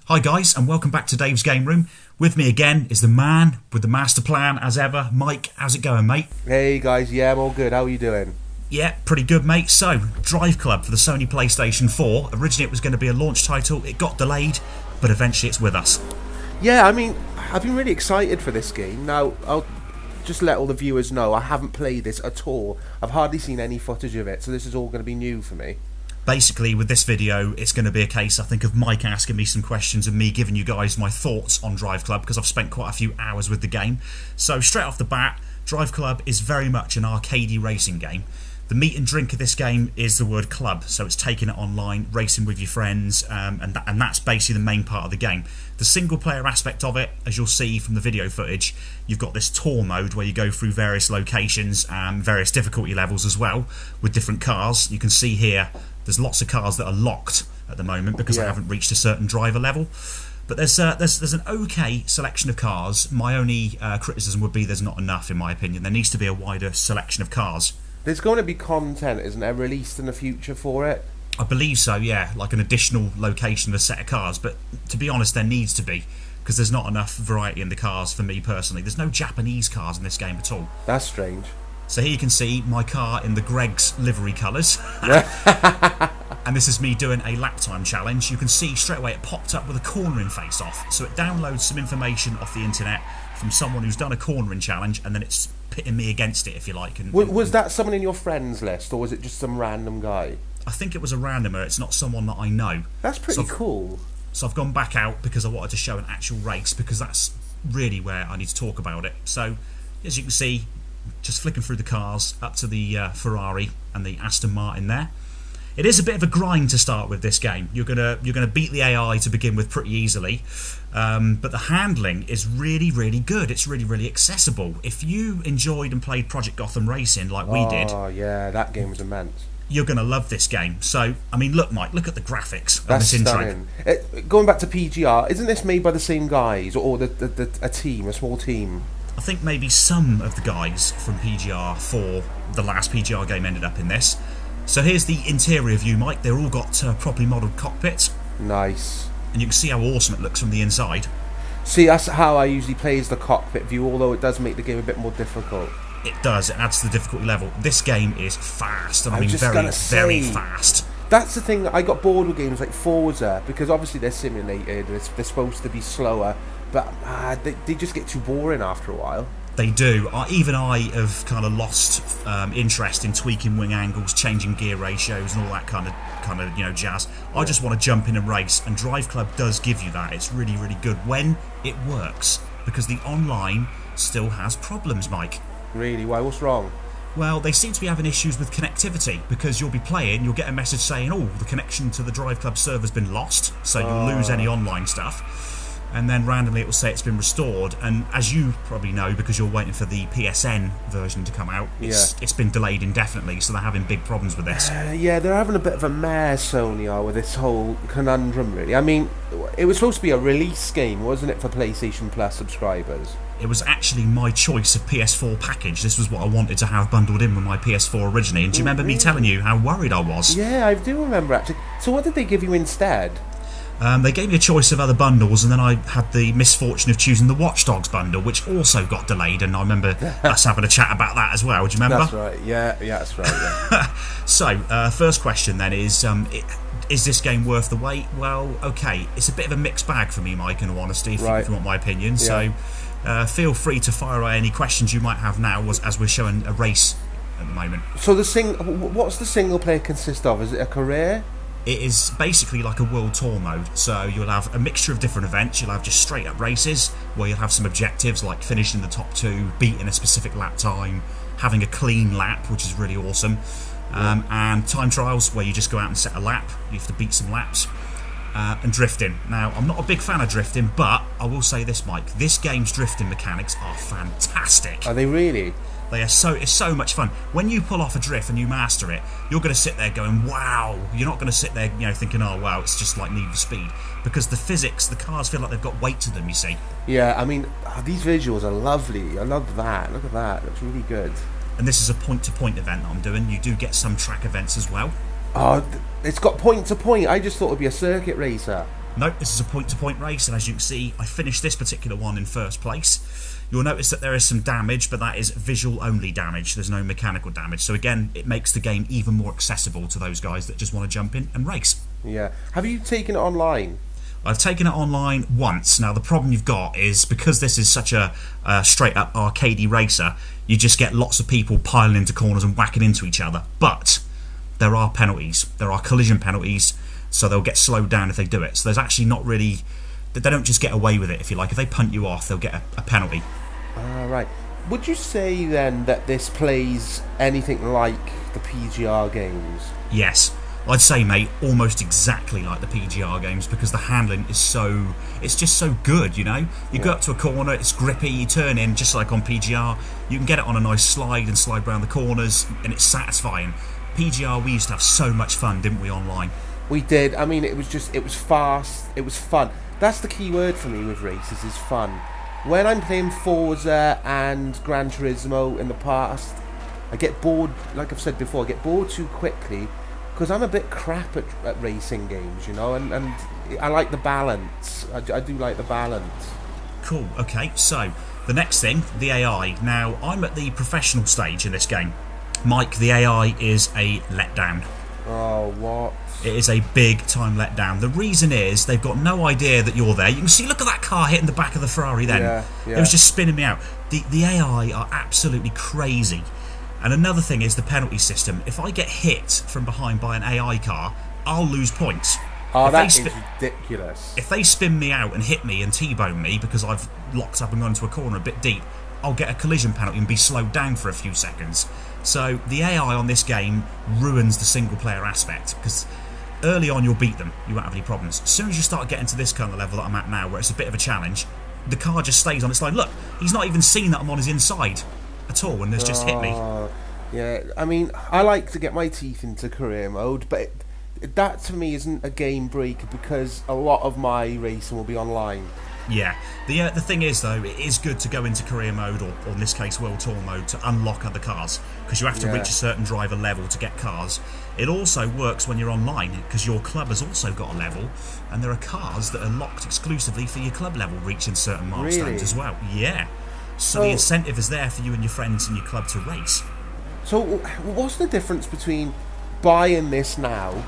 Hi guys, and welcome back to Dave's Game Room. With me again is the man with the master plan as ever, Mike. How's it going, mate? Hey guys, yeah, I'm all good. How are you doing? Yeah, pretty good, mate. So, DriveClub for the Sony PlayStation 4. Originally it was going to be a launch title, it got delayed, but eventually it's with us. Yeah, I mean, I've been really excited for this game. Now, I'll just let all the viewers know I haven't played this at all. I've hardly seen any footage of it, so this is all going to be new for me. Basically, with this video, it's going to be a case, I think, of Mike asking me some questions and me giving you guys my thoughts on DriveClub, because I've spent quite a few hours with the game. So, straight off the bat, DriveClub is very much an arcadey racing game. The meat and drink of this game is the word club, so it's taking it online, racing with your friends, and that's basically the main part of the game. The single player aspect of it, as you'll see from the video footage, you've got this tour mode where you go through various locations and various difficulty levels as well, with different cars. You can see here, there's lots of cars that are locked at the moment because I haven't reached a certain driver level. But there's an okay selection of cars. My only criticism would be there's not enough, in my opinion. There needs to be a wider selection of cars. There's going to be content, isn't there, released in the future for it? I believe so, yeah, like an additional location of a set of cars. But to be honest, there needs to be, because there's not enough variety in the cars for me personally. There's no Japanese cars in this game at all. That's strange. So here you can see my car in the Greg's livery colours. And this is me doing a lap time challenge. You can see straight away it popped up with a cornering face off. So it downloads some information off the internet from someone who's done a cornering challenge, and then it's pitting me against it, if you like. Was that someone in your friends list, or was it just some random guy? I think it was a randomer. It's not someone that I know. That's pretty cool. So I've gone back out because I wanted to show an actual race, because that's really where I need to talk about it. So as you can see, just flicking through the cars up to the Ferrari and the Aston Martin there. It is a bit of a grind to start with this game. You're gonna beat the AI to begin with pretty easily, but the handling is really, really good. It's really, really accessible. If you enjoyed and played Project Gotham Racing like we did, oh yeah, that game was immense. You're gonna love this game. So I mean, look, Mike, look at the graphics of That's this intro. stunning. Going back to PGR, isn't this made by the same guys, or a small team? I think maybe some of the guys from PGR for the last PGR game ended up in this. So here's the interior view, Mike. They're all got properly modelled cockpits. Nice. And you can see how awesome it looks from the inside. See, that's how I usually play, is the cockpit view, although it does make the game a bit more difficult. It does. It adds to the difficulty level. This game is fast, and I mean very fast. That's the thing. I got bored with games like Forza, because obviously they're simulated, they're supposed to be slower, but they just get too boring after a while. They do. Even I have kind of lost interest in tweaking wing angles, changing gear ratios, and all that kind of jazz. I just want to jump in and race, and DriveClub does give you that. It's really, really good when it works, because the online still has problems, Mike. Really? Why? What's wrong? Well, they seem to be having issues with connectivity, because you'll be playing, you'll get a message saying, oh, the connection to the DriveClub server's been lost, so you'll lose any online stuff. And then randomly it will say it's been restored, and as you probably know, because you're waiting for the PSN version to come out, it's been delayed indefinitely, so they're having big problems with this. Yeah, they're having a bit of a mess, Sony are, with this whole conundrum, really. I mean, it was supposed to be a release game, wasn't it, for PlayStation Plus subscribers? It was actually my choice of PS4 package. This was what I wanted to have bundled in with my PS4 originally, and do you remember me telling you how worried I was? Yeah, I do remember, actually. So what did they give you instead? They gave me a choice of other bundles, and then I had the misfortune of choosing the Watch Dogs bundle, which also got delayed, and I remember us having a chat about that as well. Do you remember? That's right, yeah, that's right, yeah. So, first question then is this game worth the wait? Well, okay, it's a bit of a mixed bag for me, Mike, in all honesty, if you want my opinion. Yeah. So, feel free to fire away any questions you might have now, as we're showing a race at the moment. So what's the single player consist of? Is it a career? It is basically like a world tour mode, so you'll have a mixture of different events. You'll have just straight up races, where you'll have some objectives like finishing the top two, beating a specific lap time, having a clean lap, which is really awesome, and time trials, where you just go out and set a lap, you have to beat some laps, and drifting. Now, I'm not a big fan of drifting, but I will say this, Mike, this game's drifting mechanics are fantastic. Are they really? It's so much fun. When you pull off a drift and you master it, you're going to sit there going, wow. You're not going to sit there, thinking, oh, wow, it's just like Need for Speed. Because the physics, the cars feel like they've got weight to them, you see. Yeah, I mean, these visuals are lovely. I love that. Look at that. It looks really good. And this is a point-to-point event that I'm doing. You do get some track events as well. Oh, it's got point-to-point. I just thought it would be a circuit racer. No, this is a point-to-point race, and as you can see, I finished this particular one in first place. You'll notice that there is some damage, but that is visual-only damage. There's no mechanical damage. So again, it makes the game even more accessible to those guys that just want to jump in and race. Yeah. Have you taken it online? I've taken it online once. Now, the problem you've got is because this is such a straight-up arcadey racer, you just get lots of people piling into corners and whacking into each other. But there are penalties. There are collision penalties, so they'll get slowed down if they do it. So there's actually not really... They don't just get away with it, if you like. If they punt you off, they'll get a penalty. Right. Would you say then that this plays anything like the PGR games? Yes. I'd say, mate, almost exactly like the PGR games, because the handling is so... It's just so good, you know? You go up to a corner, it's grippy, you turn in, just like on PGR. You can get it on a nice slide and slide around the corners, and it's satisfying. PGR, we used to have so much fun, didn't we, online? We did. I mean, it was fast, it was fun. That's the key word for me with races, is fun. When I'm playing Forza and Gran Turismo in the past, I get bored, like I've said before, I get bored too quickly, because I'm a bit crap at racing games, you know, and I like the balance. I do like the balance. Cool, okay, so the next thing, the AI. Now, I'm at the professional stage in this game. Mike, the AI is a letdown. Oh, what? It is a big time letdown. The reason is they've got no idea that you're there. You can see, look at that car hitting the back of the Ferrari then. Yeah. It was just spinning me out. The AI are absolutely crazy. And another thing is the penalty system. If I get hit from behind by an AI car, I'll lose points. Oh, that is ridiculous. If they spin me out and hit me and T-bone me because I've locked up and gone into a corner a bit deep, I'll get a collision penalty and be slowed down for a few seconds. So the AI on this game ruins the single player aspect, because early on you'll beat them, you won't have any problems. As soon as you start getting to this kind of level that I'm at now, where it's a bit of a challenge, the car just stays on its line. Look, he's not even seen that I'm on his inside at all, and there's just hit me. Yeah, I mean, I like to get my teeth into career mode, but that to me isn't a game breaker, because a lot of my racing will be online. Yeah, the thing is though, it is good to go into career mode, or in this case World Tour mode, to unlock other cars, because you have to reach a certain driver level to get cars. It also works when you're online, because your club has also got a level, and there are cars that are locked exclusively for your club level, reaching certain milestones as well. Yeah, so the incentive is there for you and your friends and your club to race. So what's the difference between buying this now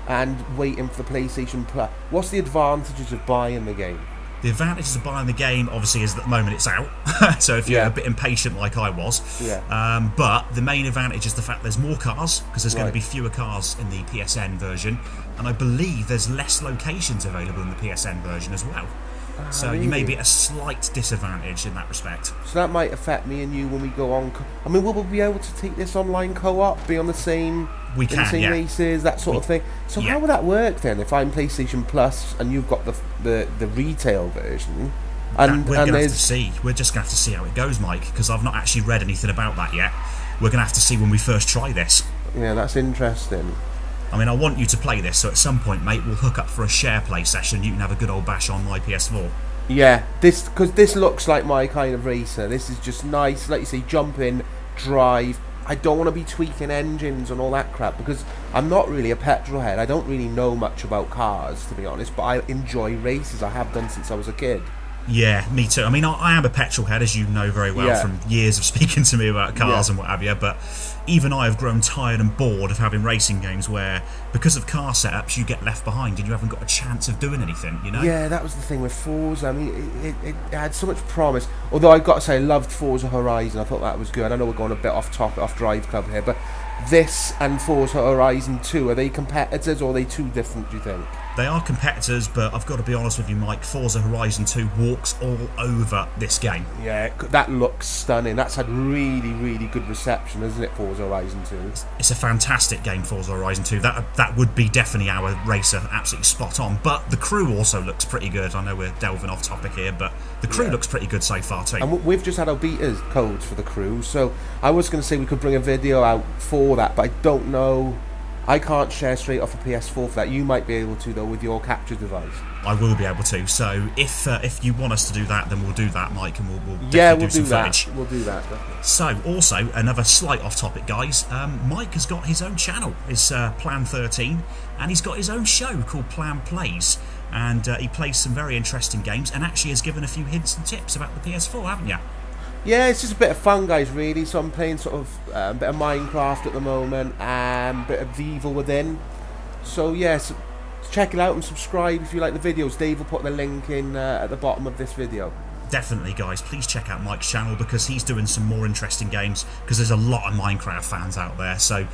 and waiting for the PlayStation Plus? What's the advantages of buying the game? The advantages of buying the game, obviously, is that at the moment it's out. So if you're a bit impatient like I was. But the main advantage is the fact there's more cars, because there's going to be fewer cars in the PSN version. And I believe there's less locations available in the PSN version as well. So really? You may be at a slight disadvantage in that respect. So that might affect me and you when we go on. I mean, will we be able to take this online co-op, be on the same... We can, races, that sort of thing. So how would that work then? If I'm PlayStation Plus and you've got the retail version, and we're going to have to see. We're just going to have to see how it goes, Mike, because I've not actually read anything about that yet. We're going to have to see when we first try this. Yeah, that's interesting. I mean, I want you to play this, so at some point, mate, we'll hook up for a share play session. You can have a good old bash on my PS4. Yeah, because this looks like my kind of racer. This is just nice, like you say, jump in, drive. I don't want to be tweaking engines and all that crap, because I'm not really a petrol head. I don't really know much about cars, to be honest, but I enjoy races. I have done since I was a kid. Yeah, me too. I mean, I am a petrol head, as you know very well from years of speaking to me about cars and what have you, but even I have grown tired and bored of having racing games where, because of car setups, you get left behind and you haven't got a chance of doing anything, you know? Yeah, that was the thing with Forza. I mean, it had so much promise. Although I've got to say, I loved Forza Horizon. I thought that was good. I know we're going a bit off DriveClub here, but this and Forza Horizon 2, are they competitors or are they two different, do you think? They are competitors, but I've got to be honest with you, Mike, Forza Horizon 2 walks all over this game. Yeah, that looks stunning. That's had really, really good reception, isn't it, Forza Horizon 2? It's a fantastic game, Forza Horizon 2. That would be definitely our racer, absolutely spot on. But the crew also looks pretty good. I know we're delving off topic here, but the crew looks pretty good so far too. And we've just had our beta codes for the crew, so I was going to say we could bring a video out for that, but I don't know... I can't share straight off a PS4 for that. You might be able to, though, with your capture device. I will be able to. So if you want us to do that, then we'll do that, Mike, and we'll definitely do some footage. We'll do that. Definitely. So, also, another slight off-topic, guys. Mike has got his own channel. It's Plan 13, and he's got his own show called Plan Plays. and he plays some very interesting games, and actually has given a few hints and tips about the PS4, haven't you? Yeah, it's just a bit of fun, guys, really. So I'm playing sort of a bit of Minecraft at the moment, and a bit of The Evil Within. So yes, check it out and subscribe if you like the videos. Dave will put the link in at the bottom of this video. Definitely, guys, please check out Mike's channel because he's doing some more interesting games, because there's a lot of Minecraft fans out there, so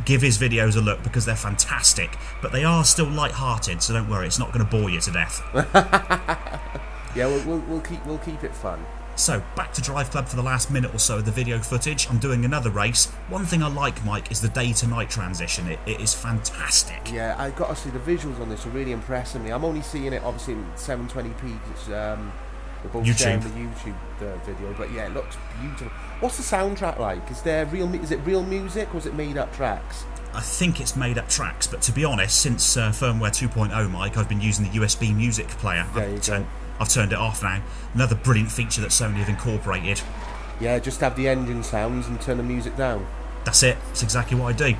give his videos a look because they're fantastic, but they are still light-hearted, so don't worry, it's not going to bore you to death. Yeah, we'll keep it fun. So, back to DriveClub for the last minute or so of the video footage. I'm doing another race. One thing I like, Mike, is the day to night transition. It is fantastic. Yeah, I got to see the visuals on this are really impressing me. I'm only seeing it obviously in 720p. It's we're both sharing the YouTube video, but yeah, it looks beautiful. What's the soundtrack like? Is it real music or is it made up tracks? I think it's made up tracks, but to be honest, since firmware 2.0, Mike, I've been using the USB music player. There you go. I've turned it off now. Another brilliant feature that Sony have incorporated. Yeah, just have the engine sounds and turn the music down. That's it. That's exactly what I do.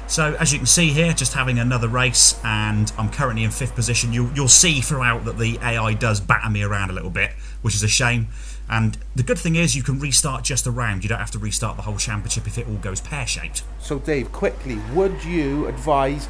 So, as you can see here, just having another race, and I'm currently in 5th position. You'll see throughout that the AI does batter me around a little bit, which is a shame. And the good thing is you can restart just a round. You don't have to restart the whole championship if it all goes pear-shaped. So, Dave, quickly, would you advise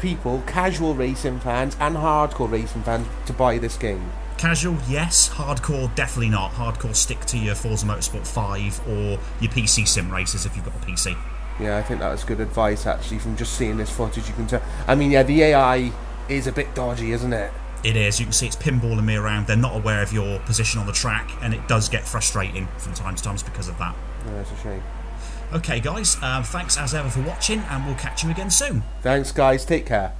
people, casual racing fans and hardcore racing fans, to buy this game? Casual, yes. Hardcore, definitely not. Hardcore, stick to your Forza Motorsport 5 or your PC sim races if you've got a PC. Yeah, I think that was good advice, actually, from just seeing this footage. You can tell. I mean, yeah, the AI is a bit dodgy, isn't it? It is. You can see it's pinballing me around. They're not aware of your position on the track, and it does get frustrating from time to time because of that. Yeah, that's a shame. Okay, guys, thanks as ever for watching, and we'll catch you again soon. Thanks, guys. Take care.